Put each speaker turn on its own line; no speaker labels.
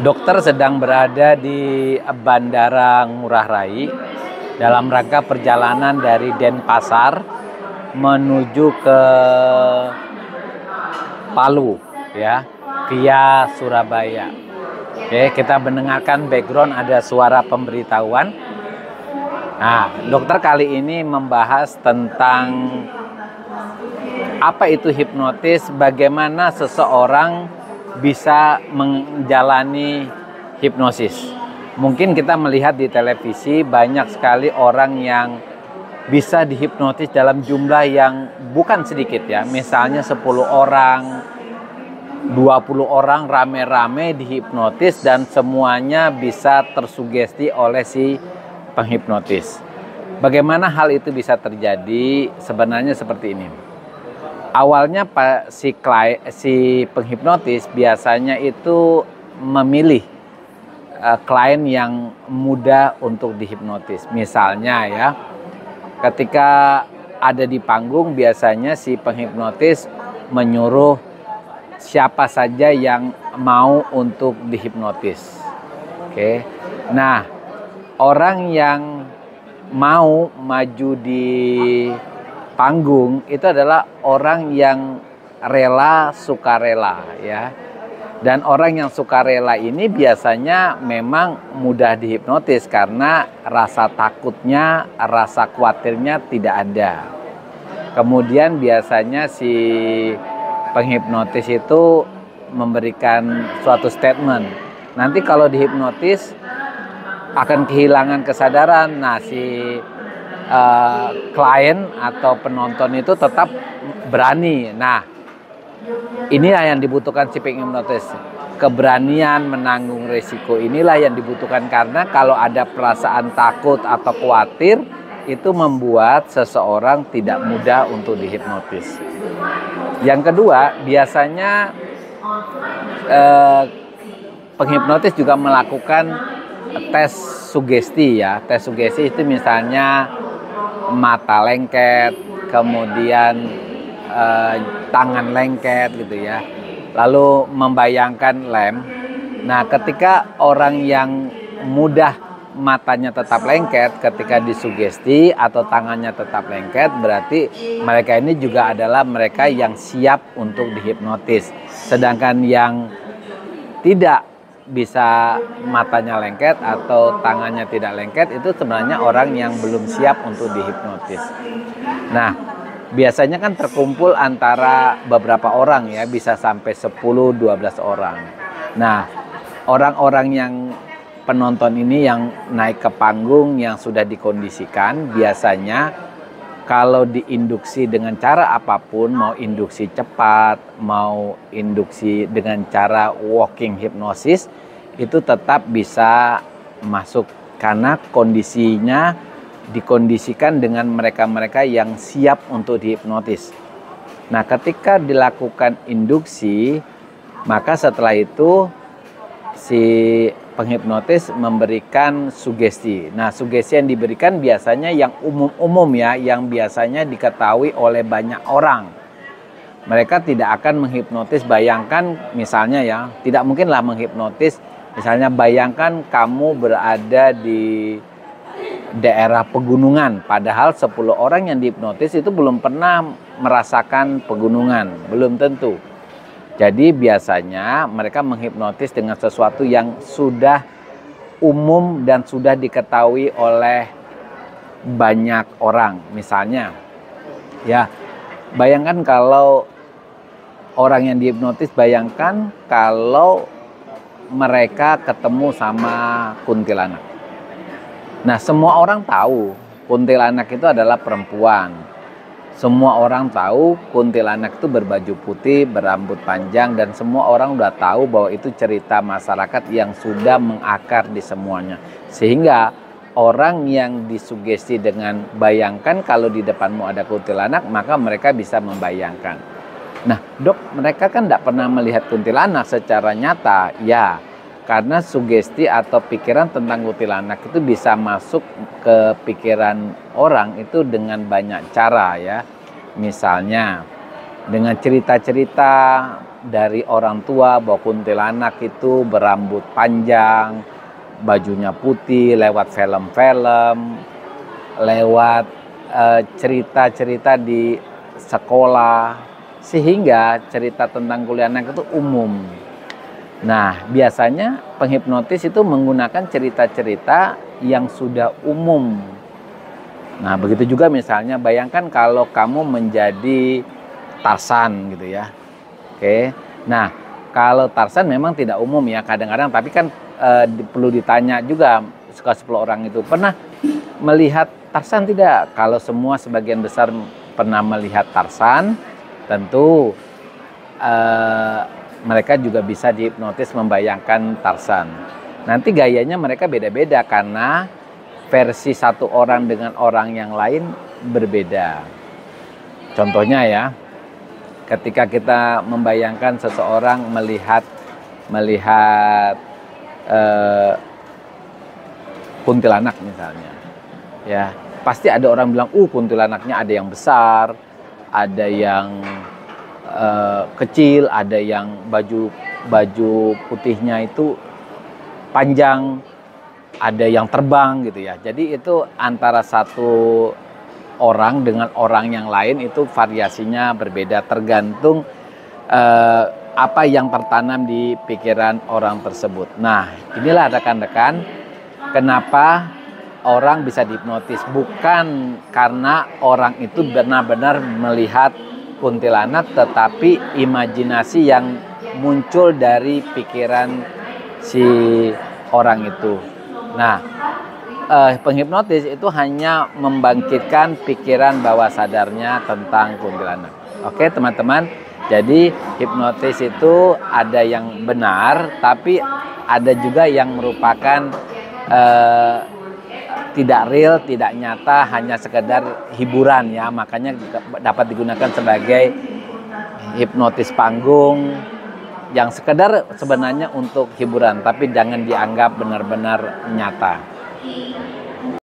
Dokter sedang berada di Bandara Ngurah Rai dalam rangka perjalanan dari Denpasar menuju ke Palu ya, via Surabaya. Oke, kita mendengarkan background ada suara pemberitahuan. Nah, dokter kali ini membahas tentang apa itu hipnotis, bagaimana seseorang bisa menjalani hipnosis. Mungkin kita melihat di televisi banyak sekali orang yang bisa dihipnotis dalam jumlah yang bukan sedikit ya. Misalnya 10 orang, 20 orang rame-rame dihipnotis dan semuanya bisa tersugesti oleh si penghipnotis. Bagaimana hal itu bisa terjadi? Sebenarnya seperti ini. Awalnya si penghipnotis biasanya itu memilih klien yang mudah untuk dihipnotis. Misalnya ya, ketika ada di panggung biasanya si penghipnotis menyuruh siapa saja yang mau untuk dihipnotis. Oke. Nah, orang yang mau maju di panggung itu adalah orang yang rela sukarela ya. Dan orang yang sukarela ini biasanya memang mudah dihipnotis karena rasa takutnya, rasa khawatirnya tidak ada. Kemudian biasanya si penghipnotis itu memberikan suatu statement. Nanti kalau dihipnotis akan kehilangan kesadaran. Nah, si klien atau penonton itu tetap berani. Nah, inilah yang dibutuhkan si penghipnotis. Keberanian menanggung risiko inilah yang dibutuhkan, karena kalau ada perasaan takut atau khawatir itu membuat seseorang tidak mudah untuk dihipnotis. Yang kedua, biasanya penghipnotis juga melakukan tes sugesti ya. Tes sugesti itu misalnya mata lengket, kemudian tangan lengket gitu ya. Lalu membayangkan lem. Nah, ketika orang yang mudah matanya tetap lengket ketika disugesti atau tangannya tetap lengket, berarti mereka ini juga adalah mereka yang siap untuk dihipnotis. Sedangkan yang tidak bisa matanya lengket atau tangannya tidak lengket itu sebenarnya orang yang belum siap untuk dihipnotis. Nah, biasanya kan terkumpul antara beberapa orang ya, bisa sampai 10-12 orang. Nah, orang-orang yang penonton ini yang naik ke panggung yang sudah dikondisikan, biasanya kalau diinduksi dengan cara apapun, mau induksi cepat, mau induksi dengan cara walking hypnosis, itu tetap bisa masuk karena kondisinya dikondisikan dengan mereka-mereka yang siap untuk dihipnotis. Nah, ketika dilakukan induksi, maka setelah itu si penghipnotis memberikan sugesti. Nah, sugesti yang diberikan biasanya yang umum-umum ya, yang biasanya diketahui oleh banyak orang. Mereka tidak akan menghipnotis, bayangkan misalnya ya, tidak mungkinlah menghipnotis, misalnya bayangkan kamu berada di daerah pegunungan, padahal 10 orang yang dihipnotis itu belum pernah merasakan pegunungan, belum tentu. Jadi biasanya mereka menghipnotis dengan sesuatu yang sudah umum dan sudah diketahui oleh banyak orang. Misalnya, ya bayangkan kalau orang yang dihipnotis, bayangkan kalau mereka ketemu sama kuntilanak. Nah, semua orang tahu kuntilanak itu adalah perempuan. Semua orang tahu kuntilanak itu berbaju putih, berambut panjang, dan semua orang udah tahu bahwa itu cerita masyarakat yang sudah mengakar di semuanya. Sehingga orang yang disugesti dengan bayangkan kalau di depanmu ada kuntilanak, maka mereka bisa membayangkan. Nah, dok, mereka kan tidak pernah melihat kuntilanak secara nyata. Ya, karena sugesti atau pikiran tentang kuntilanak itu bisa masuk ke pikiran orang itu dengan banyak cara ya. Misalnya dengan cerita-cerita dari orang tua bahwa kuntilanak itu berambut panjang, bajunya putih, lewat film-film, lewat cerita-cerita di sekolah, sehingga cerita tentang kuntilanak itu umum. Nah, biasanya penghipnotis itu menggunakan cerita-cerita yang sudah umum. Nah, begitu juga misalnya bayangkan kalau kamu menjadi Tarzan gitu ya. Oke. Nah, kalau Tarzan memang tidak umum ya kadang-kadang, tapi kan perlu ditanya juga suka 10 orang itu pernah melihat Tarzan tidak? Kalau semua sebagian besar pernah melihat Tarzan, tentu mereka juga bisa dihipnotis membayangkan Tarzan. Nanti gayanya mereka beda-beda karena versi satu orang dengan orang yang lain berbeda. Contohnya ya, ketika kita membayangkan seseorang melihat kuntilanak misalnya, ya pasti ada orang bilang, kuntilanaknya ada yang besar, ada yang kecil, ada yang baju putihnya itu panjang, ada yang terbang gitu ya. Jadi itu antara satu orang dengan orang yang lain itu variasinya berbeda tergantung apa yang tertanam di pikiran orang tersebut. Nah, inilah rekan-rekan kenapa orang bisa dihipnotis, bukan karena orang itu benar-benar melihat kuntilanak, tetapi imajinasi yang muncul dari pikiran si orang itu. Nah, penghipnotis itu hanya membangkitkan pikiran bawah sadarnya tentang kuntilanak. Oke, teman-teman. Jadi hipnotis itu ada yang benar, tapi ada juga yang merupakan tidak real, tidak nyata, hanya sekedar hiburan ya. Makanya dapat digunakan sebagai hipnotis panggung yang sekedar sebenarnya untuk hiburan, tapi jangan dianggap benar-benar nyata.